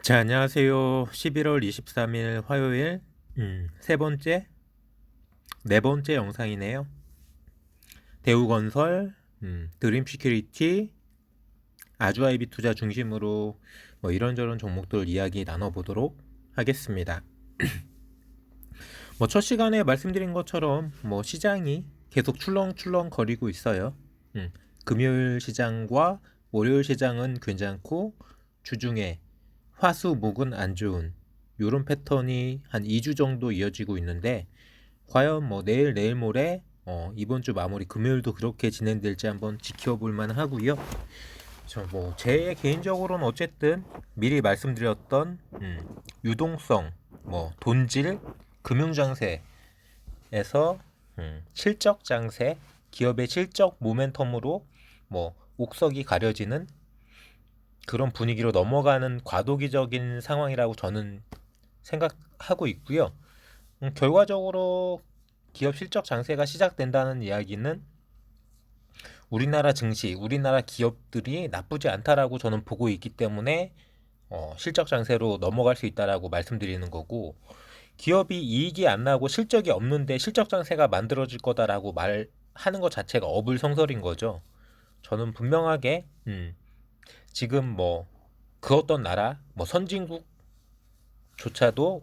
자, 안녕하세요. 11월 23일 화요일, 네 번째 영상이네요. 대우건설, 드림시큐리티, 아주아이비 투자 중심으로 뭐 이런저런 종목들 이야기 나눠보도록 하겠습니다. 뭐 첫 시간에 말씀드린 것처럼 뭐 시장이 계속 출렁출렁 거리고 있어요. 금요일 시장과 월요일 시장은 괜찮고 주중에 화수 목은 안 좋은 요런 패턴이 한 2주 정도 이어지고 있는데 과연 뭐 내일 모레 이번 주 마무리 금요일도 그렇게 진행될지 한번 지켜볼 만 하고요. 제 개인적으로는 어쨌든 미리 말씀드렸던 유동성, 뭐 돈질, 금융장세에서 실적 장세, 기업의 실적 모멘텀으로 뭐 옥석이 가려지는 그런 분위기로 넘어가는 과도기적인 상황이라고 저는 생각하고 있고요. 결과적으로 기업 실적 장세가 시작된다는 이야기는 우리나라 증시, 우리나라 기업들이 나쁘지 않다라고 저는 보고 있기 때문에 실적 장세로 넘어갈 수 있다라고 말씀드리는 거고, 기업이 이익이 안 나고 실적이 없는데 실적 장세가 만들어질 거다라고 말하는 것 자체가 어불성설인 거죠. 저는 분명하게 지금 뭐 그 어떤 나라, 뭐 선진국조차도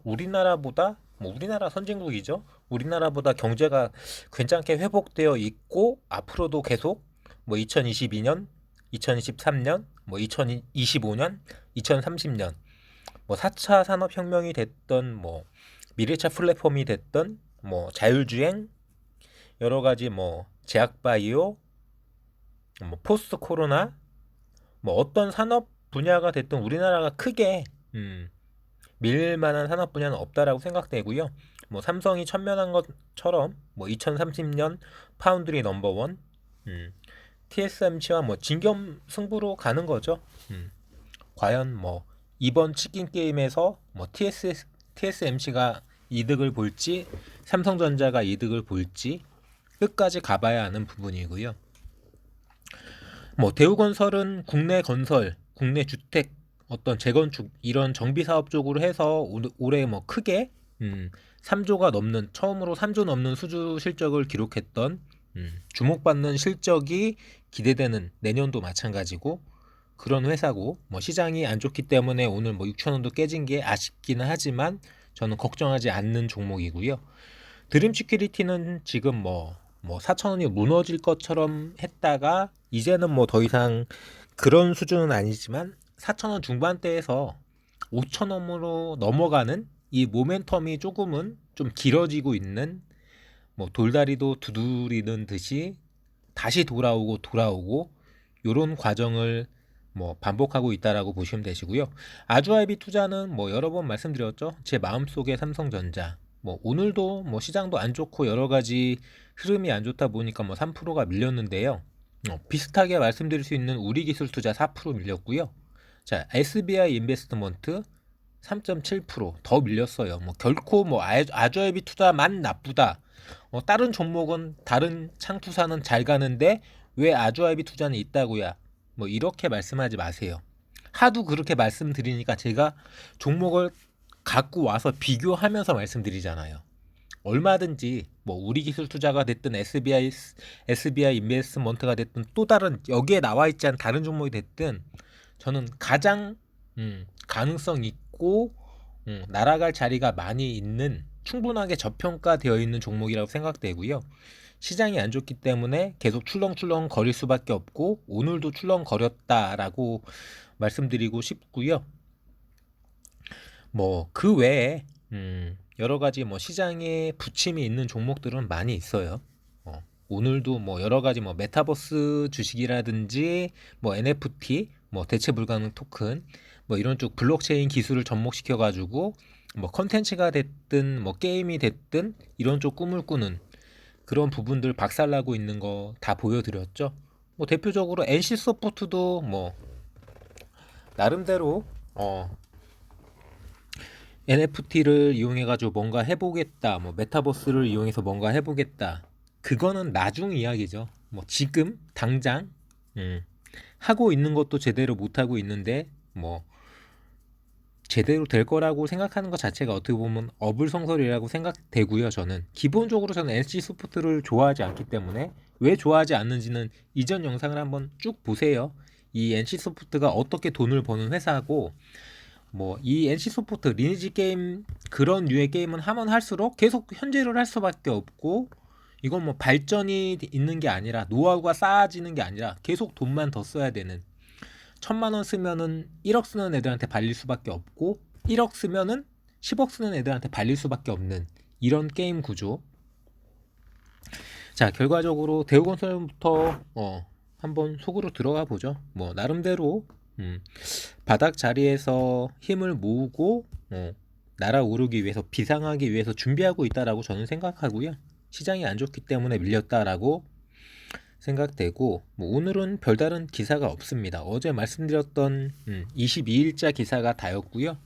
우리나라보다 우리나라 선진국이죠. 우리나라보다 경제가 괜찮게 회복되어 있고 앞으로도 계속 뭐 2022년, 2023년, 뭐 2025년, 2030년 뭐 4차 산업혁명이 됐던 뭐 미래차 플랫폼이 됐던 뭐 자율주행 여러 가지 뭐 제약바이오, 뭐 포스트 코로나 뭐 어떤 산업 분야가 됐든 우리나라가 크게 밀릴 만한 산업 분야는 없다라고 생각되고요. 뭐 삼성이 천면한 것처럼 뭐 2030년 파운드리 넘버원, TSMC와 뭐 진검승부로 가는 거죠. 과연 뭐 이번 치킨 게임에서 뭐 TSMC가 이득을 볼지 삼성전자가 이득을 볼지 끝까지 가봐야 하는 부분이고요. 뭐 대우건설은 국내 건설, 국내 주택 어떤 재건축 이런 정비 사업 쪽으로 해서 올해 뭐 크게 3조가 넘는 처음으로 3조 넘는 수주 실적을 기록했던 주목받는 실적이 기대되는 내년도 마찬가지고 그런 회사고 뭐 시장이 안 좋기 때문에 오늘 뭐 6천 원도 깨진 게 아쉽기는 하지만 저는 걱정하지 않는 종목이고요. 드림시큐리티는 지금 뭐 4천 원이 무너질 것처럼 했다가 이제는 뭐 더 이상 그런 수준은 아니지만 4천 원 중반대에서 5천 원으로 넘어가는 이 모멘텀이 조금은 좀 길어지고 있는 뭐 돌다리도 두드리는 듯이 다시 돌아오고 요런 과정을 뭐 반복하고 있다라고 보시면 되시고요. 아주아이비 투자는 뭐 여러 번 말씀드렸죠. 제 마음속에 삼성전자. 뭐 오늘도 뭐 시장도 안 좋고 여러 가지 흐름이 안 좋다 보니까 뭐 3%가 밀렸는데요. 비슷하게 말씀드릴 수 있는 우리기술투자 4% 밀렸고요. 자, SBI 인베스트먼트 3.7%더 밀렸어요. 뭐 결코 뭐 아주아이비 투자만 나쁘다. 다른 종목은 다른 창투사는 잘 가는데 왜 아주아이비 투자는 있다고야? 뭐 이렇게 말씀하지 마세요. 하도 그렇게 말씀드리니까 제가 종목을 갖고 와서 비교하면서 말씀드리잖아요. 얼마든지 뭐 우리기술투자가 됐든 SBI 인베스트먼트가 됐든 또 다른 여기에 나와 있지 않은 다른 종목이 됐든 저는 가장 가능성 있고 날아갈 자리가 많이 있는 충분하게 저평가되어 있는 종목이라고 생각되고요. 시장이 안 좋기 때문에 계속 출렁출렁 거릴 수밖에 없고 오늘도 출렁거렸다라고 말씀드리고 싶고요. 뭐 그 외에 여러 가지 뭐 시장에 부침이 있는 종목들은 많이 있어요. 오늘도 뭐 여러 가지 뭐 메타버스 주식이라든지 뭐 NFT 뭐 대체 불가능 토큰 뭐 이런 쪽 블록체인 기술을 접목시켜 가지고 뭐 컨텐츠가 됐든 뭐 게임이 됐든 이런 쪽 꿈을 꾸는 그런 부분들 박살나고 있는 거 다 보여드렸죠. 뭐 대표적으로 NC 소프트도 뭐 나름대로 NFT를 이용해 가지고 뭔가 해보겠다, 뭐 메타버스를 이용해서 뭔가 해보겠다. 그거는 나중 이야기죠. 뭐 지금 당장 하고 있는 것도 제대로 못 하고 있는데 뭐 제대로 될 거라고 생각하는 것 자체가 어떻게 보면 어불성설이라고 생각되고요. 저는 기본적으로 저는 NC 소프트를 좋아하지 않기 때문에 왜 좋아하지 않는지는 이전 영상을 한번 쭉 보세요. 이 NC 소프트가 어떻게 돈을 버는 회사고 뭐 이 NC 소프트 리니지 게임 그런 류의 게임은 하면 할수록 계속 현질을 할 수밖에 없고 이건 뭐 발전이 있는 게 아니라 노하우가 쌓아지는 게 아니라 계속 돈만 더 써야 되는 1,000만 원 쓰면은 1억 쓰는 애들한테 발릴 수밖에 없고 1억 쓰면은 10억 쓰는 애들한테 발릴 수밖에 없는 이런 게임 구조. 자, 결과적으로 대우건설부터 한번 속으로 들어가 보죠. 뭐 나름대로 바닥 자리에서 힘을 모으고 날아오르기 위해서 비상하기 위해서 준비하고 있다라고 저는 생각하고요. 시장이 안 좋기 때문에 밀렸다라고 생각되고 뭐 오늘은 별다른 기사가 없습니다. 어제 말씀드렸던 22일자 기사가 다였고요.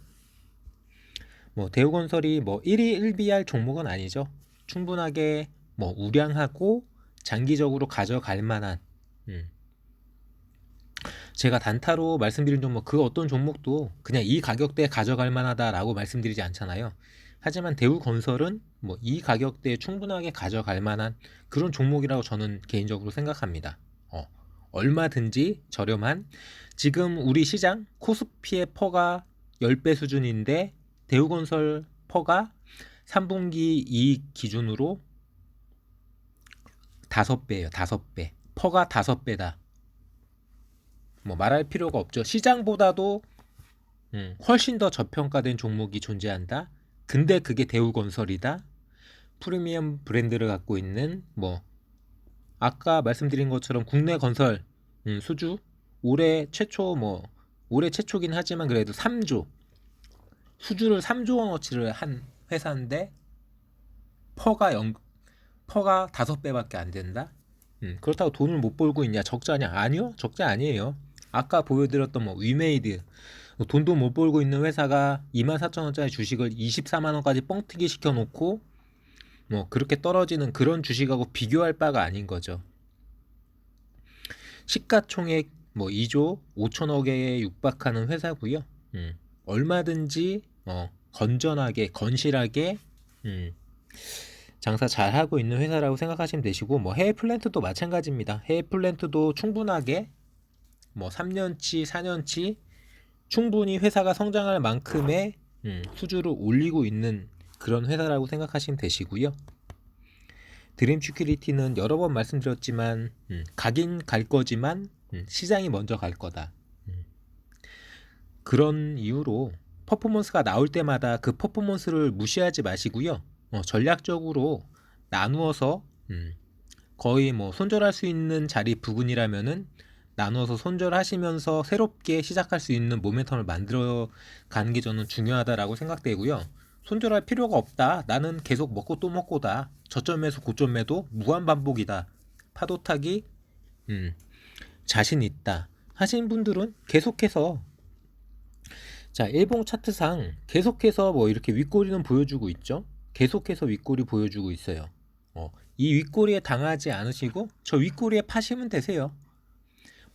뭐 대우건설이 뭐 1위 1비할 종목은 아니죠. 충분하게 뭐 우량하고 장기적으로 가져갈 만한 제가 단타로 말씀드린 종목 그 어떤 종목도 그냥 이 가격대에 가져갈 만하다라고 말씀드리지 않잖아요. 하지만 대우건설은 뭐 이 가격대에 충분하게 가져갈 만한 그런 종목이라고 저는 개인적으로 생각합니다. 얼마든지 저렴한 지금 우리 시장 코스피의 퍼가 10배 수준인데 대우건설 퍼가 3분기 이익 기준으로 5배예요. 5배. 퍼가 5배다. 뭐 말할 필요가 없죠. 시장보다도 훨씬 더 저평가된 종목이 존재한다. 근데 그게 대우건설이다. 프리미엄 브랜드를 갖고 있는 뭐 아까 말씀드린 것처럼 국내 건설 수주 올해 최초 뭐 올해 최초긴 하지만 그래도 3조 수주를 3조 원어치를 한 회사인데 퍼가 5배밖에 안 된다. 그렇다고 돈을 못 벌고 있냐 적자냐? 아니요, 적자 아니에요. 아까 보여드렸던 뭐 위메이드 돈도 못 벌고 있는 회사가 24,000원짜리 주식을 24만원까지 뻥튀기 시켜놓고 뭐 그렇게 떨어지는 그런 주식하고 비교할 바가 아닌 거죠. 시가총액 뭐 2조 5천억에 육박하는 회사고요. 얼마든지 건전하게 건실하게 장사 잘 하고 있는 회사라고 생각하시면 되시고 뭐 해외 플랜트도 마찬가지입니다. 해외 플랜트도 충분하게 뭐 3년치 4년치 충분히 회사가 성장할 만큼의 수주를 올리고 있는 그런 회사라고 생각하시면 되시고요. 드림 시큐리티는 여러 번 말씀드렸지만 가긴 갈 거지만 시장이 먼저 갈 거다. 그런 이유로 퍼포먼스가 나올 때마다 그 퍼포먼스를 무시하지 마시고요. 전략적으로 나누어서 거의 뭐 손절할 수 있는 자리 부근이라면은 나누어서 손절하시면서 새롭게 시작할 수 있는 모멘텀을 만들어 가는 게 저는 중요하다라고 생각되고요. 손절할 필요가 없다. 나는 계속 먹고 또 먹고다. 저점에서 고점에도 무한 반복이다. 파도 타기 자신 있다. 하신 분들은 계속해서 자, 일봉 차트상 계속해서 뭐 이렇게 윗꼬리는 보여주고 있죠. 계속해서 윗꼬리 보여주고 있어요. 이 윗꼬리에 당하지 않으시고 저 윗꼬리에 파시면 되세요.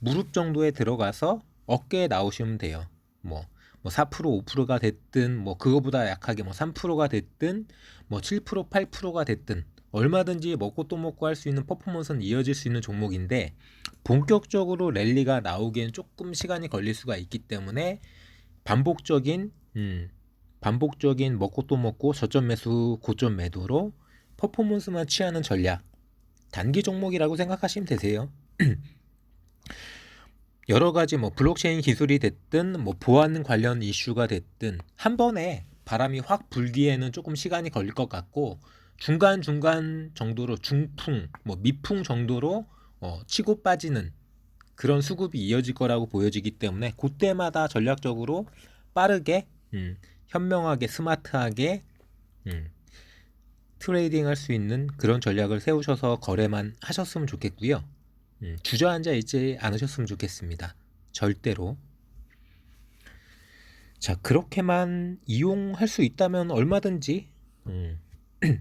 무릎 정도에 들어가서 어깨에 나오시면 돼요. 뭐 4% 5%가 됐든 뭐 그거보다 약하게 뭐 3%가 됐든 뭐 7% 8%가 됐든 얼마든지 먹고 또 먹고 할 수 있는 퍼포먼스는 이어질 수 있는 종목인데 본격적으로 랠리가 나오기엔 조금 시간이 걸릴 수가 있기 때문에 반복적인 먹고 또 먹고 저점 매수 고점 매도로 퍼포먼스만 취하는 전략 단기 종목이라고 생각하시면 되세요. 여러 가지 뭐 블록체인 기술이 됐든 뭐 보안 관련 이슈가 됐든 한 번에 바람이 확 불기에는 조금 시간이 걸릴 것 같고 중간중간 정도로 중풍 뭐 미풍 정도로 치고 빠지는 그런 수급이 이어질 거라고 보여지기 때문에 그때마다 전략적으로 빠르게 현명하게 스마트하게 트레이딩 할 수 있는 그런 전략을 세우셔서 거래만 하셨으면 좋겠고요. 주저앉아 있지 않으셨으면 좋겠습니다. 절대로. 자, 그렇게만 이용할 수 있다면 얼마든지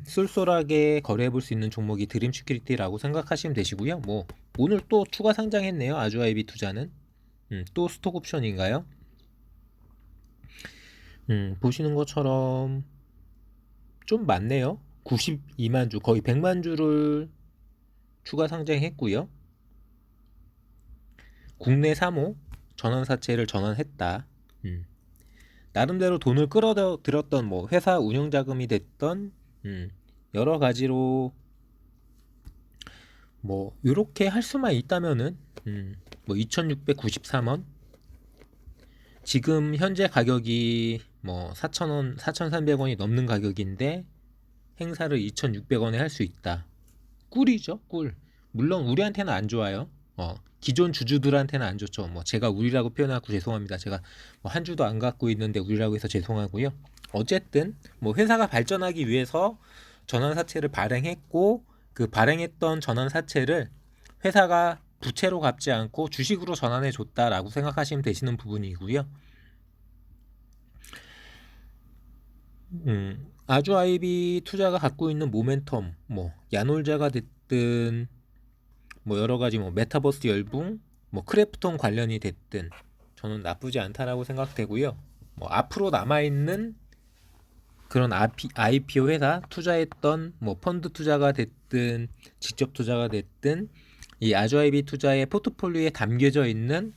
쏠쏠하게 거래해 볼 수 있는 종목이 드림 시큐리티라고 생각하시면 되시고요. 뭐 오늘 또 추가 상장했네요. 아주아이비 투자는 또 스톡 옵션인가요? 보시는 것처럼 좀 많네요. 92만 주, 거의 100만 주를 추가 상장했고요. 국내 3호 전환사채를 전환했다. 나름대로 돈을 끌어들였던 뭐 회사 운영자금이 됐던 여러 가지로 뭐 이렇게 할 수만 있다면은 뭐 2,693원, 지금 현재 가격이 뭐 4,000원, 4,300원이 넘는 가격인데 행사를 2,600원에 할 수 있다. 꿀이죠, 꿀. 물론 우리한테는 안 좋아요. 기존 주주들한테는 안 좋죠. 뭐 제가 우리라고 표현하고 죄송합니다. 제가 뭐 한 주도 안 갖고 있는데 우리라고 해서 죄송하고요. 어쨌든 뭐 회사가 발전하기 위해서 전환사채를 발행했고, 그 발행했던 전환사채를 회사가 부채로 갚지 않고 주식으로 전환해 줬다라고 생각하시면 되시는 부분이고요. 아주아이비 투자가 갖고 있는 모멘텀, 뭐 야놀자가 됐든 뭐 여러 가지 뭐 메타버스 열풍, 뭐 크래프톤 관련이 됐든 저는 나쁘지 않다라고 생각되고요. 뭐 앞으로 남아 있는 그런 IPO 회사 투자했던 뭐 펀드 투자가 됐든 직접 투자가 됐든 이 아주아이비 투자의 포트폴리오에 담겨져 있는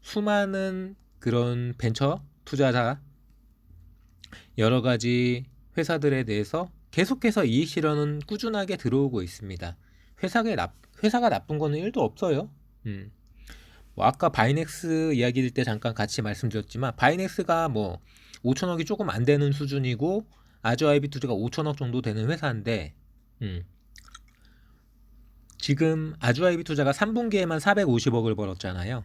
수많은 그런 벤처 투자자 여러 가지 회사들에 대해서 계속해서 이익 실현은 꾸준하게 들어오고 있습니다. 회사가 나쁜 거는 1도 없어요. 뭐 아까 바이넥스 이야기일 때 잠깐 같이 말씀드렸지만 바이넥스가 뭐 5천억이 조금 안 되는 수준이고 아주아이비 투자가 5천억 정도 되는 회사인데 지금 아주아이비 투자가 3분기에만 450억을 벌었잖아요.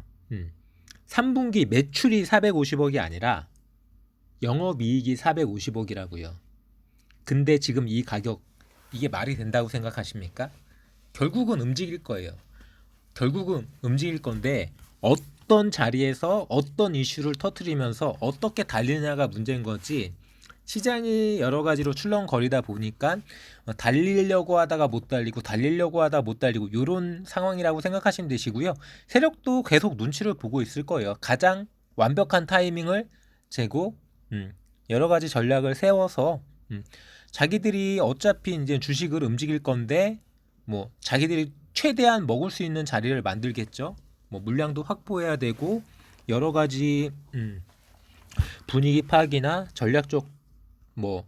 3분기 매출이 450억이 아니라 영업이익이 450억이라고요. 근데 지금 이 가격, 이게 말이 된다고 생각하십니까? 결국은 움직일 거예요. 결국은 움직일 건데 어떤 자리에서 어떤 이슈를 터트리면서 어떻게 달리냐가 문제인 거지, 시장이 여러 가지로 출렁거리다 보니까 달리려고 하다가 못 달리고 달리려고 하다 못 달리고 이런 상황이라고 생각하시면 되시고요. 세력도 계속 눈치를 보고 있을 거예요. 가장 완벽한 타이밍을 재고 여러 가지 전략을 세워서 자기들이 어차피 이제 주식을 움직일 건데 뭐 자기들이 최대한 먹을 수 있는 자리를 만들겠죠. 뭐 물량도 확보해야 되고 여러 가지 분위기 파악이나 전략적 뭐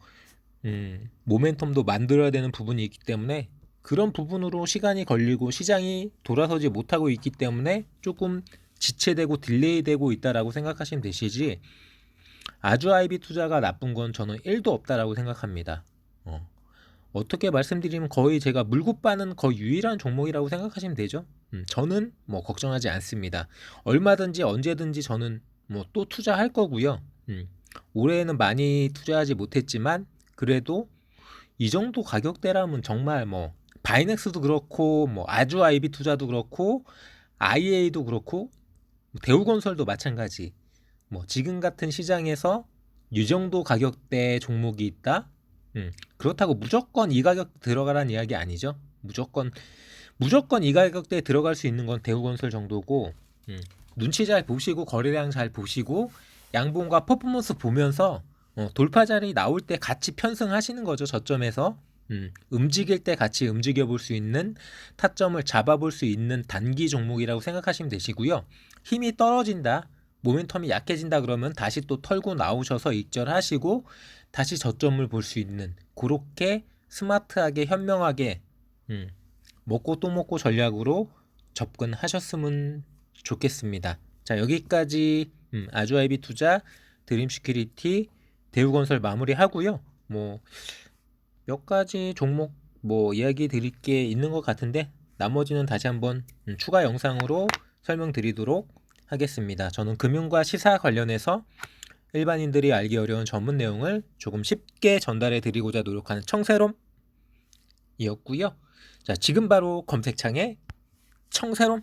모멘텀도 만들어야 되는 부분이 있기 때문에 그런 부분으로 시간이 걸리고 시장이 돌아서지 못하고 있기 때문에 조금 지체되고 딜레이되고 있다라고 생각하시면 되시지, 아주아이비 투자가 나쁜 건 저는 1도 없다라고 생각합니다. 어떻게 말씀드리면 거의 제가 물고 빠는 거의 유일한 종목이라고 생각하시면 되죠. 저는 뭐 걱정하지 않습니다. 얼마든지 언제든지 저는 뭐 또 투자할 거고요. 올해는 많이 투자하지 못했지만 그래도 이 정도 가격대라면 정말 뭐 바이넥스도 그렇고 뭐 아주아이비 투자도 그렇고 IA도 그렇고 대우건설도 마찬가지, 뭐 지금 같은 시장에서 이 정도 가격대 종목이 있다? 그렇다고 무조건 이 가격 들어가라는 이야기 아니죠. 무조건 이 가격대에 들어갈 수 있는 건 대우건설 정도고, 눈치 잘 보시고 거래량 잘 보시고 양봉과 퍼포먼스 보면서 돌파 자리 나올 때 같이 편승하시는 거죠. 저점에서 움직일 때 같이 움직여 볼 수 있는, 타점을 잡아볼 수 있는 단기 종목이라고 생각하시면 되시고요. 힘이 떨어진다, 모멘텀이 약해진다 그러면 다시 또 털고 나오셔서 익절하시고 다시 저점을 볼 수 있는, 그렇게 스마트하게 현명하게 먹고 또 먹고 전략으로 접근하셨으면 좋겠습니다. 자, 여기까지 아주아이비 투자, 드림시큐리티, 대우건설 마무리하고요. 뭐 몇 가지 종목 뭐 이야기 드릴 게 있는 것 같은데 나머지는 다시 한번 추가 영상으로 설명드리도록 하겠습니다. 저는 금융과 시사 관련해서 일반인들이 알기 어려운 전문 내용을 조금 쉽게 전달해 드리고자 노력하는 청새롬이었고요. 자, 지금 바로 검색창에 청새롬